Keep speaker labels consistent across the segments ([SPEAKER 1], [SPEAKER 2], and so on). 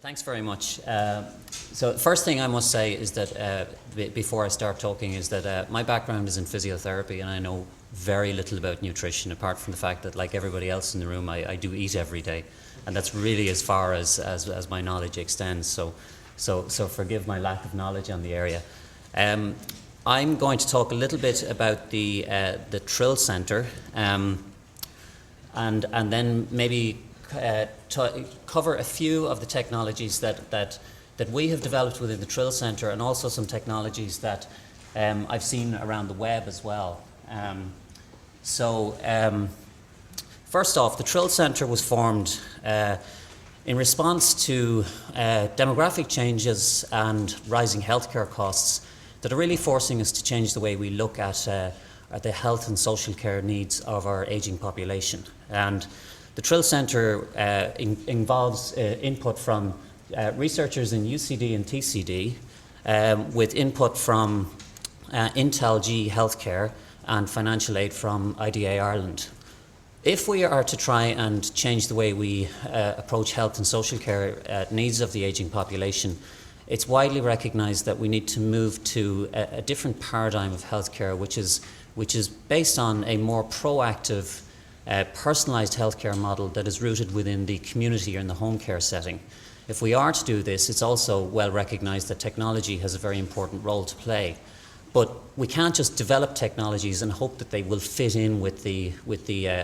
[SPEAKER 1] Thanks very much. So the first thing I must say is that before I start talking is that my background is in physiotherapy, and I know very little about nutrition apart from the fact that, like everybody else in the room, I do eat every day, and that's really as far as my knowledge extends. So forgive my lack of knowledge on the area. I'm going to talk a little bit about the Trill Center, and then maybe cover a few of the technologies that we have developed within the Trill Center, and also some technologies that I've seen around the web as well. First off, the Trill Center was formed in response to demographic changes and rising healthcare costs that are really forcing us to change the way we look at the health and social care needs of our aging population. And the Trill Center involves input from researchers in UCD and TCD, with input from IntelG Healthcare and financial aid from IDA Ireland. If we are to try and change the way we approach health and social care needs of the aging population, it's widely recognised that we need to move to a different paradigm of healthcare, which is based on a more proactive, personalised healthcare model that is rooted within the community or in the home care setting. If we are to do this, it's also well recognised that technology has a very important role to play. But we can't just develop technologies and hope that they will fit in with the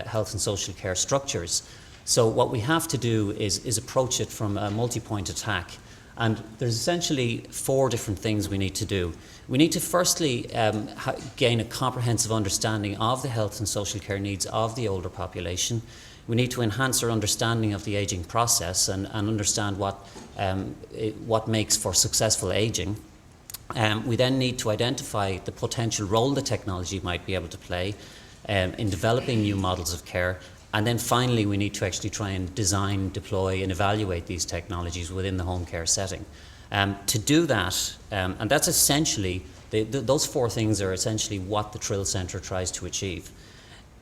[SPEAKER 1] health and social care structures. So what we have to do is approach it from a multi-point attack. And there's essentially 4 different things we need to do. We need to firstly gain a comprehensive understanding of the health and social care needs of the older population. We need to enhance our understanding of the aging process and understand what makes for successful aging. We then need to identify the potential role the technology might be able to play in developing new models of care. And then finally, we need to actually try and design, deploy, and evaluate these technologies within the home care setting. To do that, and that's essentially, those 4 things are essentially what the Trill Center tries to achieve.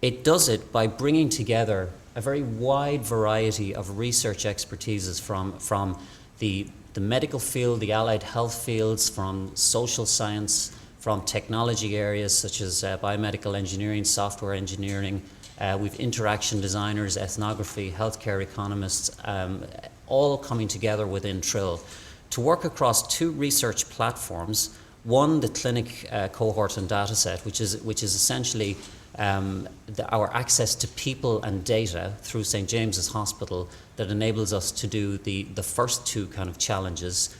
[SPEAKER 1] It does it by bringing together a very wide variety of research expertises from the medical field, the allied health fields, from social science, from technology areas such as biomedical engineering, software engineering. We've interaction designers, ethnography, healthcare economists, all coming together within Trill to work across 2 research platforms. One, the clinic cohort and dataset, which is essentially our access to people and data through St. James's Hospital that enables us to do the first 2 kind of challenges,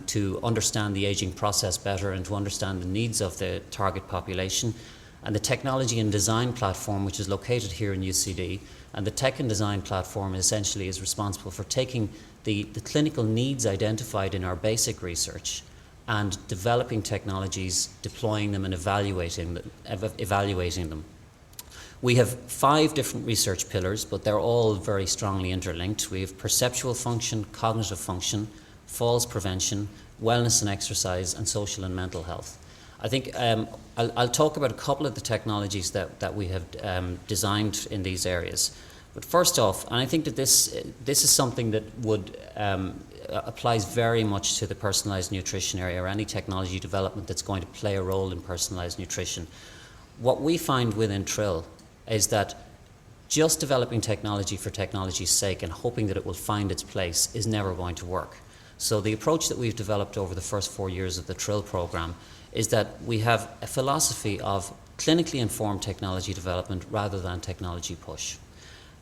[SPEAKER 1] to understand the aging process better and to understand the needs of the target population. And the technology and design platform, which is located here in UCD, and the tech and design platform essentially is responsible for taking the clinical needs identified in our basic research and developing technologies, deploying them and evaluating them. We have 5 different research pillars, but they're all very strongly interlinked. We have perceptual function, cognitive function, falls prevention, wellness and exercise, and social and mental health. I think I'll talk about a couple of the technologies that we have designed in these areas. But first off, and I think that this is something that would applies very much to the personalised nutrition area, or any technology development that's going to play a role in personalised nutrition. What we find within Trill is that just developing technology for technology's sake and hoping that it will find its place is never going to work. So the approach that we've developed over the first 4 years of the Trill program is that we have a philosophy of clinically informed technology development rather than technology push.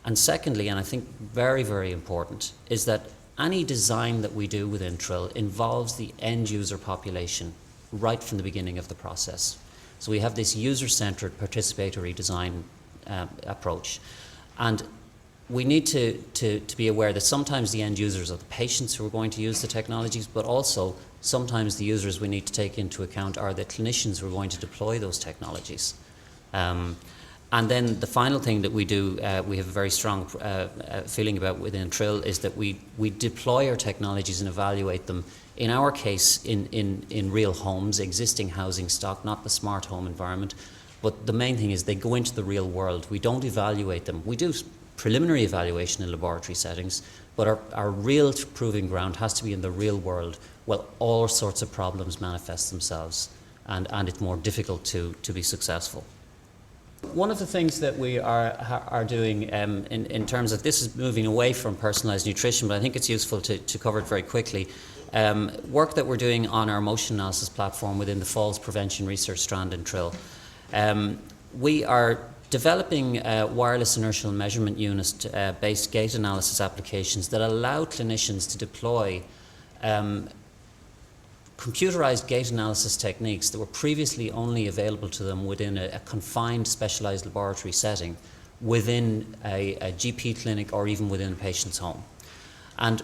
[SPEAKER 1] And secondly, and I think very, very important, is that any design that we do within Trill involves the end user population right from the beginning of the process. So we have this user-centered participatory design approach. And we need to be aware that sometimes the end users are the patients who are going to use the technologies, but also sometimes the users we need to take into account are the clinicians who are going to deploy those technologies. And then the final thing that we do, we have a very strong feeling about within Trill, is that we deploy our technologies and evaluate them, in our case, in real homes, existing housing stock, not the smart home environment. But the main thing is they go into the real world. We don't evaluate them. We do preliminary evaluation in laboratory settings, But our real proving ground has to be in the real world, where all sorts of problems manifest themselves, and it's more difficult to be successful. One of the things that we are doing in terms of, this is moving away from personalised nutrition, but I think it's useful to cover it very quickly. Work that we're doing on our motion analysis platform within the falls prevention research strand in Trill. We are developing wireless inertial measurement unit based gait analysis applications that allow clinicians to deploy computerized gait analysis techniques that were previously only available to them within a confined specialized laboratory setting within a GP clinic or even within a patient's home. And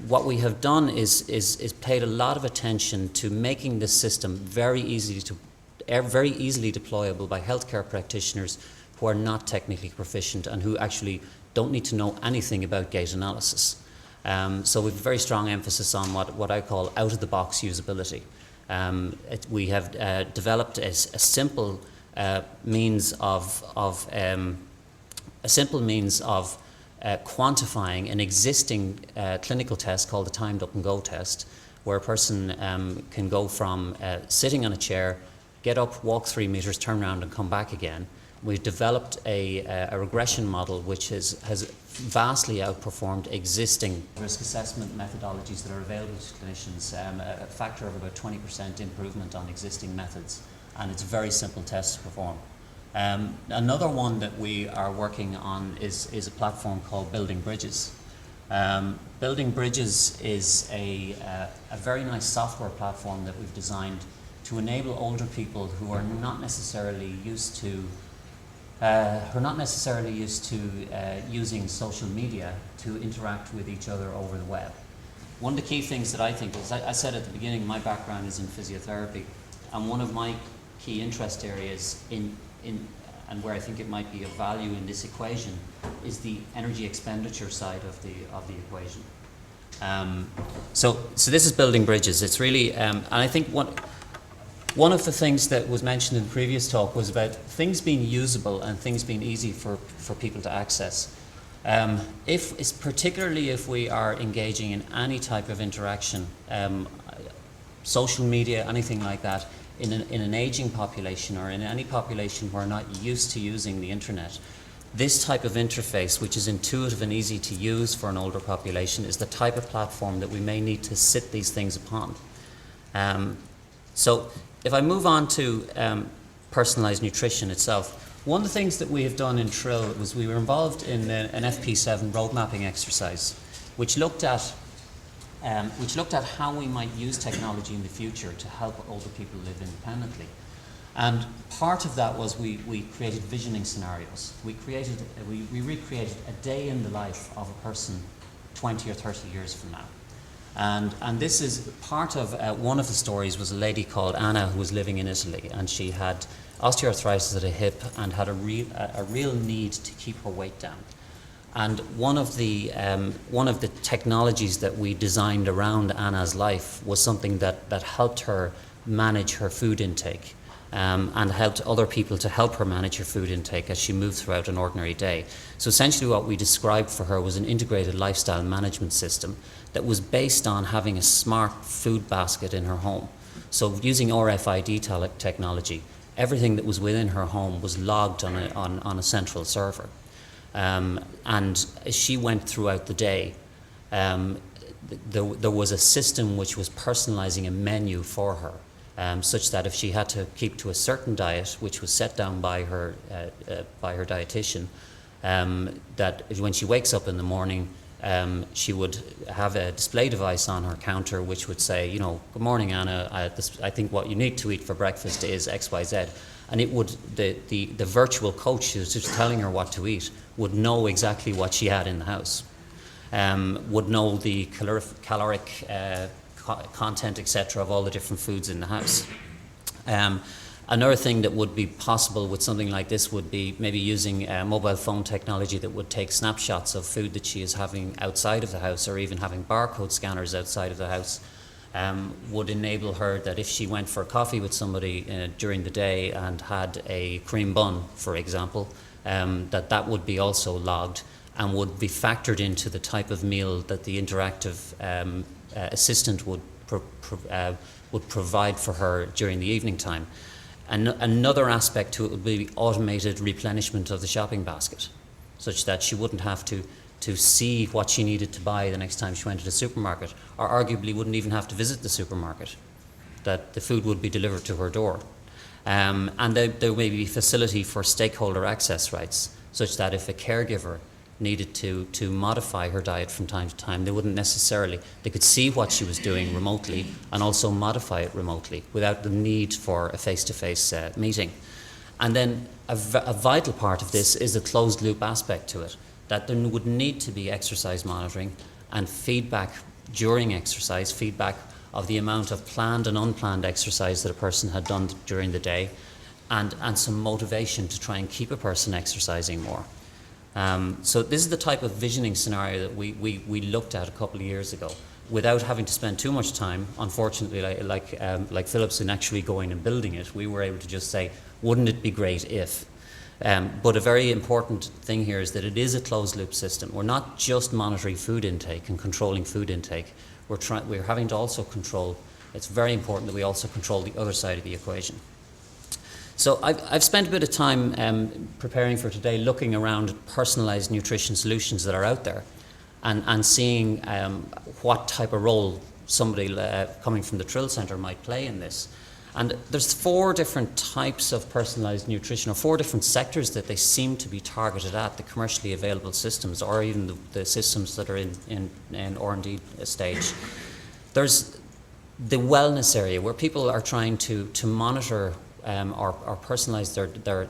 [SPEAKER 1] what we have done is paid a lot of attention to making this system very easily deployable by healthcare practitioners who are not technically proficient and who actually don't need to know anything about gait analysis. So we have a very strong emphasis on what I call out-of-the-box usability. We have developed a simple means of quantifying an existing clinical test called the timed up and go test, where a person can go from sitting on a chair, get up, walk 3 meters, turn around and come back again. We've developed a regression model which has vastly outperformed existing risk assessment methodologies that are available to clinicians, a factor of about 20% improvement on existing methods, and it's a very simple test to perform. Another one that we are working on is a platform called Building Bridges. Building Bridges is a very nice software platform that we've designed to enable older people who are not necessarily used to using social media to interact with each other over the web. One of the key things that I think is, I said at the beginning, my background is in physiotherapy, and one of my key interest areas and where I think it might be of value in this equation is the energy expenditure side of the equation. So this is Building Bridges. It's really, and I think one of the things that was mentioned in the previous talk was about things being usable and things being easy for people to access. Particularly if we are engaging in any type of interaction, social media, anything like that, in an aging population or in any population who are not used to using the internet, this type of interface, which is intuitive and easy to use for an older population, is the type of platform that we may need to sit these things upon. So if I move on to personalised nutrition itself, one of the things that we have done in Trill was we were involved in an FP7 road mapping exercise, which looked at how we might use technology in the future to help older people live independently. And part of that was we created visioning scenarios. We recreated a day in the life of a person 20 or 30 years from now. And this is part of one of the stories was a lady called Anna who was living in Italy, and she had osteoarthritis at a hip and had a real need to keep her weight down. And one of the technologies that we designed around Anna's life was something that helped her manage her food intake, and helped other people to help her manage her food intake as she moved throughout an ordinary day. So essentially what we described for her was an integrated lifestyle management system that was based on having a smart food basket in her home. So using RFID technology, everything that was within her home was logged on a central server. And as she went throughout the day, there was a system which was personalizing a menu for her, such that if she had to keep to a certain diet, which was set down by her dietitian, that when she wakes up in the morning, she would have a display device on her counter which would say, good morning, Anna, I think what you need to eat for breakfast is XYZ. And it would, the virtual coach who's just telling her what to eat would know exactly what she had in the house, would know the caloric content, etc., of all the different foods in the house. Another thing that would be possible with something like this would be maybe using mobile phone technology that would take snapshots of food that she is having outside of the house, or even having barcode scanners outside of the house, would enable her that if she went for coffee with somebody during the day and had a cream bun, for example, that would be also logged, and would be factored into the type of meal that the interactive assistant would provide for her during the evening time. And another aspect to it would be automated replenishment of the shopping basket, such that she wouldn't have to see what she needed to buy the next time she went to the supermarket, or arguably wouldn't even have to visit the supermarket, that the food would be delivered to her door. And there may be facility for stakeholder access rights, such that if a caregiver needed to modify her diet from time to time, they could see what she was doing remotely and also modify it remotely without the need for a face-to-face meeting. And then a vital part of this is a closed loop aspect to it, that there would need to be exercise monitoring and feedback during exercise, feedback of the amount of planned and unplanned exercise that a person had done during the day, and some motivation to try and keep a person exercising more. So this is the type of visioning scenario that we looked at a couple of years ago, without having to spend too much time. Unfortunately, like Phillips in actually going and building it, we were able to just say, wouldn't it be great if? But a very important thing here is that it is a closed loop system. We're not just monitoring food intake and controlling food intake. We're having to also control, it's very important that we also control the other side of the equation. So I've spent a bit of time preparing for today, looking around personalised nutrition solutions that are out there, and seeing what type of role somebody coming from the Trill Center might play in this. And there's 4 different types of personalised nutrition, or 4 different sectors that they seem to be targeted at, the commercially available systems, or even the systems that are in R&D stage. There's the wellness area, where people are trying to monitor or personalise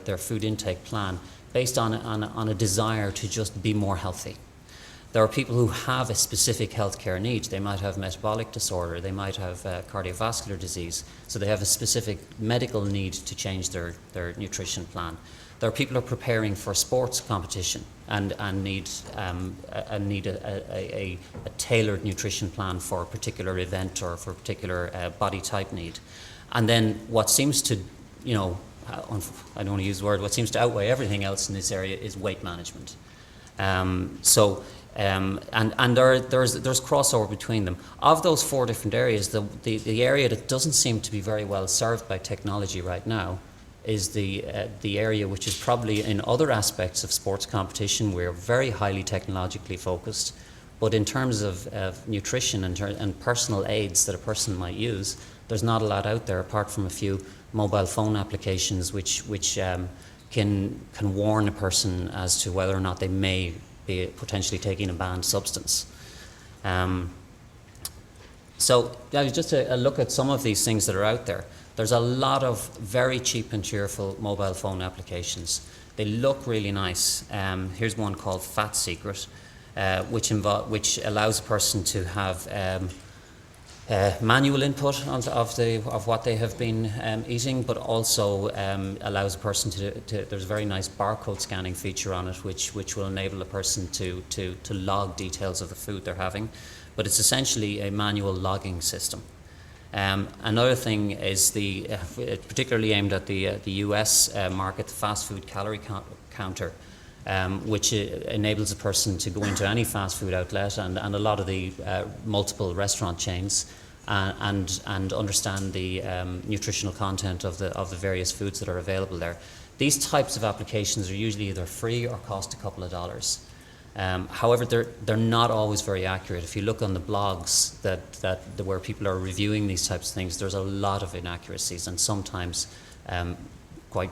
[SPEAKER 1] their food intake plan based on a desire to just be more healthy. There are people who have a specific healthcare need. They might have metabolic disorder, they might have cardiovascular disease, so they have a specific medical need to change their nutrition plan. There are people who are preparing for sports competition and need a tailored nutrition plan for a particular event or for a particular body type need. And then what seems to, I don't want to use the word, what seems to outweigh everything else in this area is weight management. And there's crossover between them. Of those 4 different areas, the area that doesn't seem to be very well served by technology right now is the area which is probably in other aspects of sports competition. We're very highly technologically focused, but in terms of nutrition and personal aids that a person might use, there's not a lot out there apart from a few mobile phone applications which can warn a person as to whether or not they may be potentially taking a banned substance. So just a look at some of these things that are out there. There's a lot of very cheap and cheerful mobile phone applications. They look really nice. Here's one called FatSeeGross, which allows a person to have manual input of what they have been eating, but also allows a person to there's a very nice barcode scanning feature on it, which will enable a person to log details of the food they're having. But it's essentially a manual logging system. Another thing is particularly aimed at the US market, the fast food calorie counter, which enables a person to go into any fast food outlet and a lot of the multiple restaurant chains and understand the nutritional content of the various foods that are available there. These types of applications are usually either free or cost a couple of dollars. However, they're not always very accurate. If you look on the blogs where people are reviewing these types of things, there's a lot of inaccuracies, and sometimes quite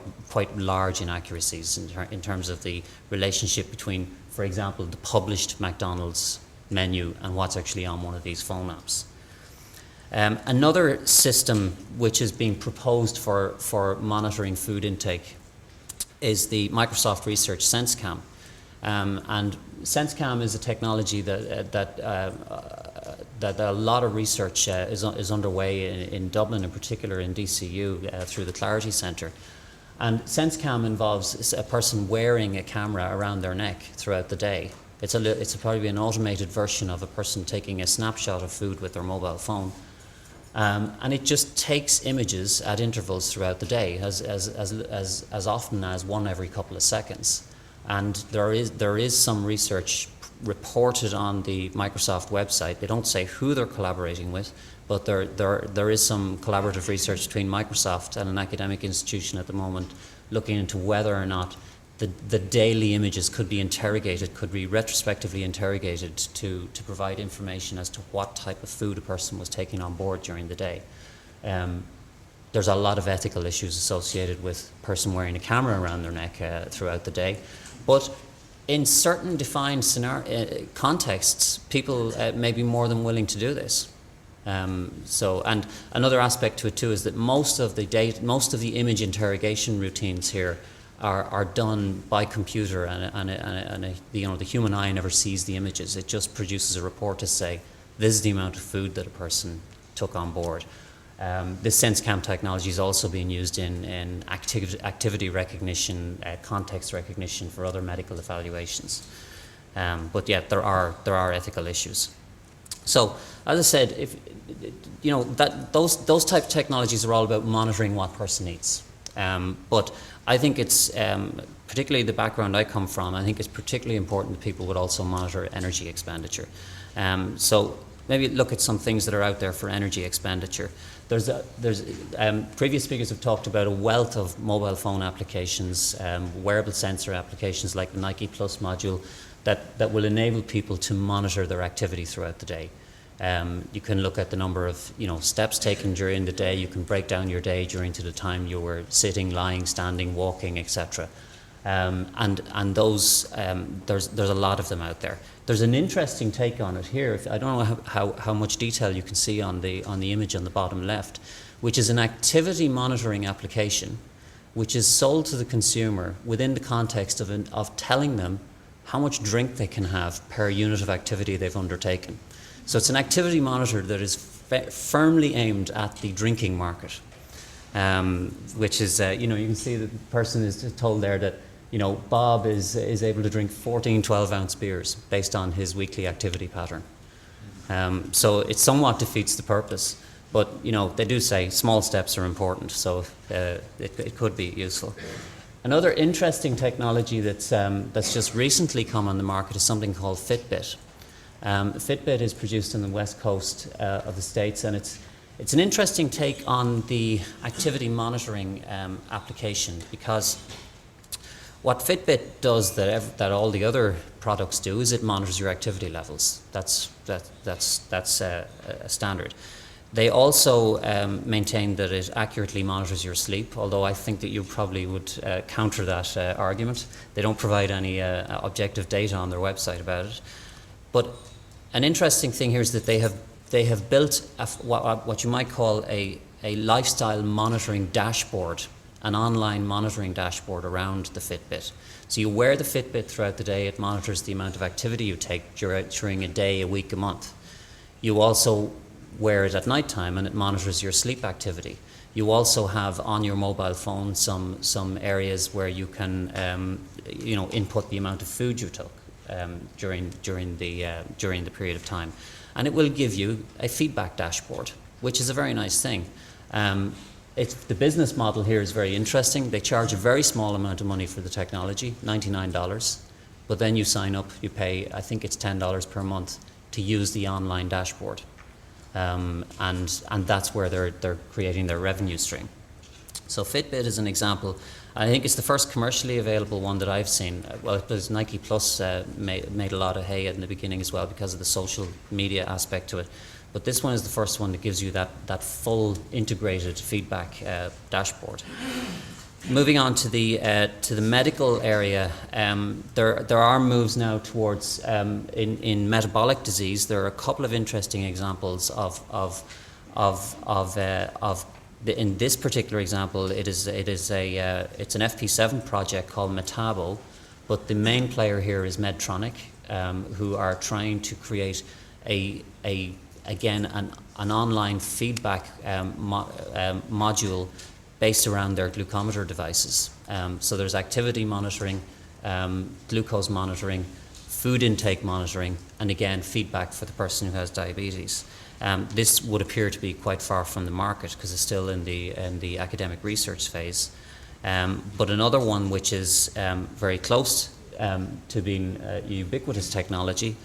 [SPEAKER 1] large inaccuracies in terms of the relationship between, for example, the published McDonald's menu and what's actually on one of these phone apps. Another system which is being proposed for monitoring food intake is the Microsoft Research SenseCamp. And SenseCamp is a technology that a lot of research is underway in Dublin, in particular in DCU, through the Calorie Center. And SenseCamp involves a person wearing a camera around their neck throughout the day. It's probably an automated version of a person taking a snapshot of food with their mobile phone. And it just takes images at intervals throughout the day, as often as one every couple of seconds. And there is some research reported on the Microsoft website. They don't say who they're collaborating with, but there is some collaborative research between Microsoft and an academic institution at the moment looking into whether or not the daily images could be interrogated, could be retrospectively interrogated to provide information as to what type of food a person was taking on board during the day. There's a lot of ethical issues associated with a person wearing a camera around their neck throughout the day. But in certain defined contexts, people may be more than willing to do this. And another aspect to it too is that most of the image interrogation routines here are done by computer, and the human eye never sees the images. It just produces a report to say this is the amount of food that a person took on board. This SenseCamp technology is also being used in activity recognition, context recognition for other medical evaluations. But yeah, there are ethical issues. So, as I said, those type of technologies are all about monitoring what a person eats. But I think it's, particularly the background I come from, I think it's particularly important that people would also monitor energy expenditure. So maybe look at some things that are out there for energy expenditure. Previous speakers have talked about a wealth of mobile phone applications, wearable sensor applications like the Nike Plus module that will enable people to monitor their activity throughout the day. You can look at the number of steps taken during the day. You can break down your day during to the time you were sitting, lying, standing, walking, etc. And those there's a lot of them out there. There's an interesting take on it here. I don't know how much detail you can see on the image on the bottom left, which is an activity monitoring application, which is sold to the consumer within the context of telling them how much drink they can have per unit of activity they've undertaken. So it's an activity monitor that is firmly aimed at the drinking market, which is, you can see that the person is told there that, Bob is able to drink 14 12-ounce beers based on his weekly activity pattern. So it somewhat defeats the purpose, but, they do say small steps are important, so it could be useful. Another interesting technology that's just recently come on the market is something called Fitbit. Fitbit is produced on the west coast of the States, and it's an interesting take on the activity monitoring application, because what Fitbit does that all the other products do is it monitors your activity levels. That's a standard. They also maintain that it accurately monitors your sleep, although I think that you probably would counter that argument. They don't provide any objective data on their website about it. But an interesting thing here is that they have built what you might call a lifestyle monitoring dashboard, an online monitoring dashboard around the Fitbit. So you wear the Fitbit throughout the day. It monitors the amount of activity you take during a day, a week, a month. You also wear it at night time, and it monitors your sleep activity. You also have on your mobile phone some areas where you can input the amount of food you took during the period of time, and it will give you a feedback dashboard, which is a very nice thing. The business model here is very interesting. They charge a very small amount of money for the technology, $99, but then you sign up, you pay, I think it's $10 per month to use the online dashboard, and that's where they're creating their revenue stream. So Fitbit is an example. I think it's the first commercially available one that I've seen. Well, there's Nike Plus made a lot of hay in the beginning as well because of the social media aspect to it. But this one is the first one that gives you that full integrated feedback dashboard. Moving on to the medical area, there are moves now towards in metabolic disease. There are a couple of interesting examples in this particular example, it's an FP7 project called Metabo, but the main player here is Medtronic, who are trying to create an online feedback module based around their glucometer devices. So there's activity monitoring, glucose monitoring, food intake monitoring, and again feedback for the person who has diabetes. This would appear to be quite far from the market because it's still in the academic research phase. But another one which is very close to being ubiquitous technology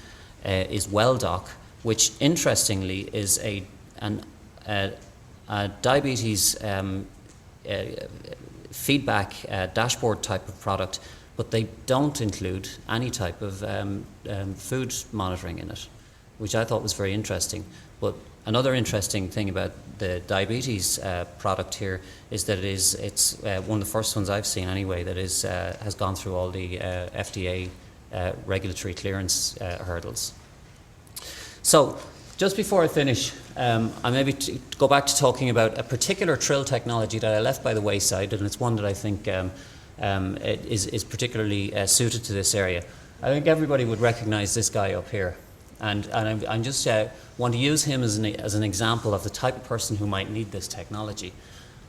[SPEAKER 1] is WellDoc, which interestingly is a diabetes feedback dashboard type of product, but they don't include any type of food monitoring in it, which I thought was very interesting. But another interesting thing about the diabetes product here is that it's one of the first ones I've seen anyway that has gone through all the FDA regulatory clearance hurdles. So just before I finish, I maybe go back to talking about a particular Trill technology that I left by the wayside, and it's one that I think is particularly suited to this area. I think everybody would recognize this guy up here. And I'm just want to use him as an example of the type of person who might need this technology.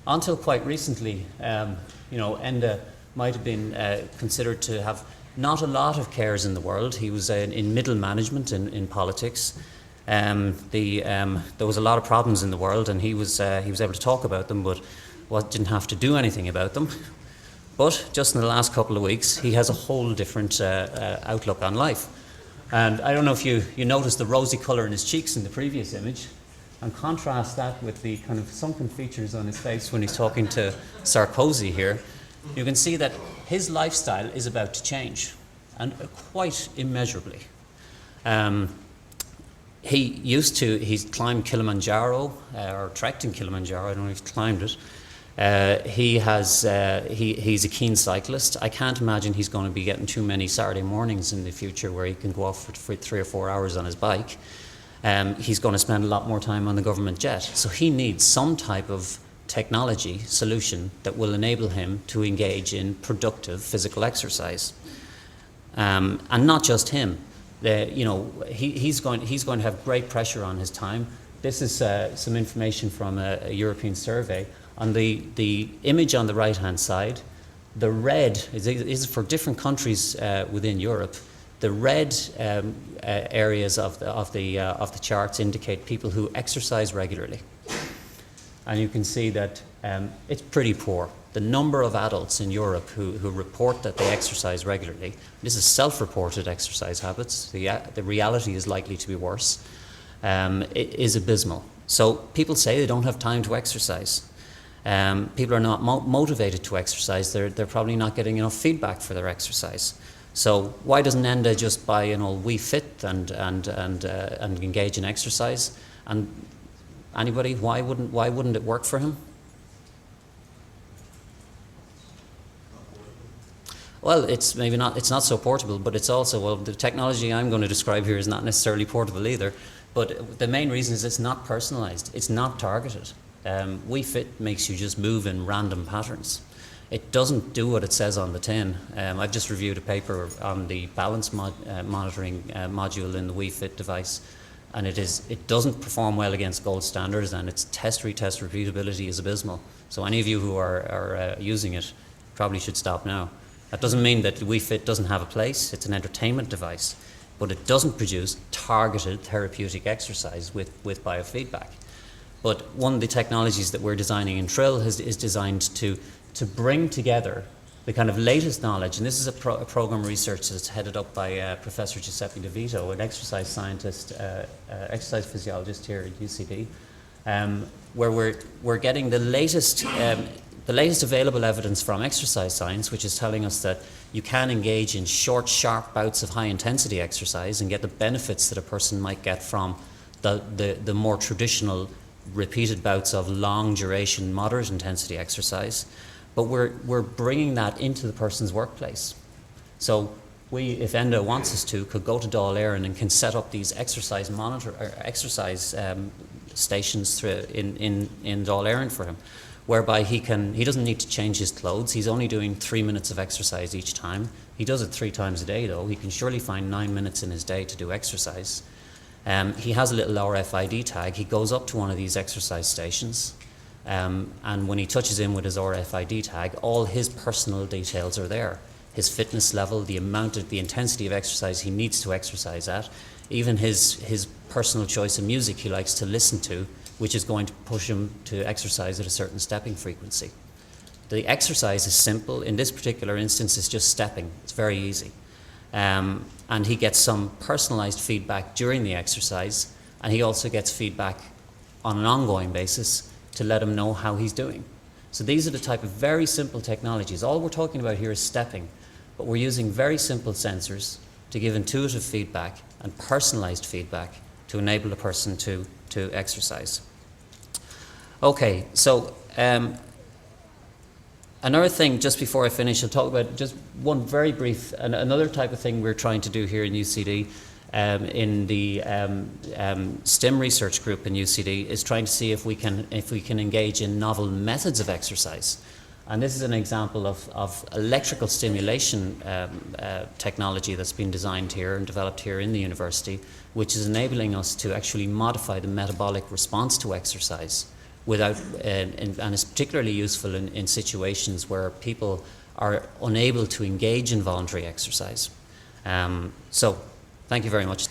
[SPEAKER 1] Until quite recently, Enda might have been considered to have not a lot of cares in the world. He was in middle management in politics. There was a lot of problems in the world, and he was able to talk about them, but didn't have to do anything about them. But just in the last couple of weeks, he has a whole different outlook on life. And I don't know if you noticed the rosy colour in his cheeks in the previous image, and contrast that with the kind of sunken features on his face when he's talking to Sarkozy here. You can see that his lifestyle is about to change, and quite immeasurably. He's climbed Kilimanjaro, or trekked in Kilimanjaro, I don't know if he's climbed it. He's a keen cyclist. I can't imagine he's going to be getting too many Saturday mornings in the future where he can go off for 3 or 4 hours on his bike. He's going to spend a lot more time on the government jet. So he needs some type of technology solution that will enable him to engage in productive physical exercise. And not just him. He's going to have great pressure on his time. This is some information from a European survey. On the image on the right-hand side, the red is for different countries within Europe. The red areas of the charts indicate people who exercise regularly, and you can see that it's pretty poor. The number of adults in Europe who report that they exercise regularly, this is self-reported exercise habits. The reality is likely to be worse. It is abysmal. So people say they don't have time to exercise. People are not motivated to exercise. They're probably not getting enough feedback for their exercise. So why doesn't Enda just buy an old Wii Fit and engage in exercise? And anybody, why wouldn't it work for him? Well, it's not so portable, but it's also, the technology I'm going to describe here is not necessarily portable either. But the main reason is it's not personalized. It's not targeted. Wii Fit makes you just move in random patterns. It doesn't do what it says on the tin. I've just reviewed a paper on the balance monitoring module in the Wii Fit device, and it doesn't perform well against gold standards, and its test-retest repeatability is abysmal. So any of you who are using it probably should stop now. That doesn't mean that Wii Fit doesn't have a place. It's an entertainment device, but it doesn't produce targeted therapeutic exercise with biofeedback. But one of the technologies that we're designing in Trill is designed to bring together the kind of latest knowledge, and this is a program research that's headed up by Professor Giuseppe De Vito, an exercise scientist, exercise physiologist here at UCD, where we're getting the latest available evidence from exercise science, which is telling us that you can engage in short, sharp bouts of high-intensity exercise and get the benefits that a person might get from the more traditional repeated bouts of long duration, moderate intensity exercise, but we're bringing that into the person's workplace. So we, if Enda wants us to, could go to Dáil Éireann and can set up these exercise stations in Dáil Éireann for him, whereby he doesn't need to change his clothes. He's only doing 3 minutes of exercise each time. He does it 3 times a day though. He can surely find 9 minutes in his day to do exercise. He has a little RFID tag. He goes up to one of these exercise stations, and when he touches in with his RFID tag, all his personal details are there. His fitness level, the intensity of exercise he needs to exercise at, even his personal choice of music he likes to listen to, which is going to push him to exercise at a certain stepping frequency. The exercise is simple. In this particular instance, it's just stepping. It's very easy. and he gets some personalised feedback during the exercise, and he also gets feedback on an ongoing basis to let him know how he's doing. So these are the type of very simple technologies. All we're talking about here is stepping, but we're using very simple sensors to give intuitive feedback and personalised feedback to enable a person to exercise. Okay, so another thing, just before I finish, I'll talk about just one very brief, another type of thing we're trying to do here in UCD, in the STIM research group in UCD, is trying to see if we can engage in novel methods of exercise. And this is an example of electrical stimulation technology that's been designed here and developed here in the university, which is enabling us to actually modify the metabolic response to exercise without, and is particularly useful in situations where people are unable to engage in voluntary exercise. So, thank you very much.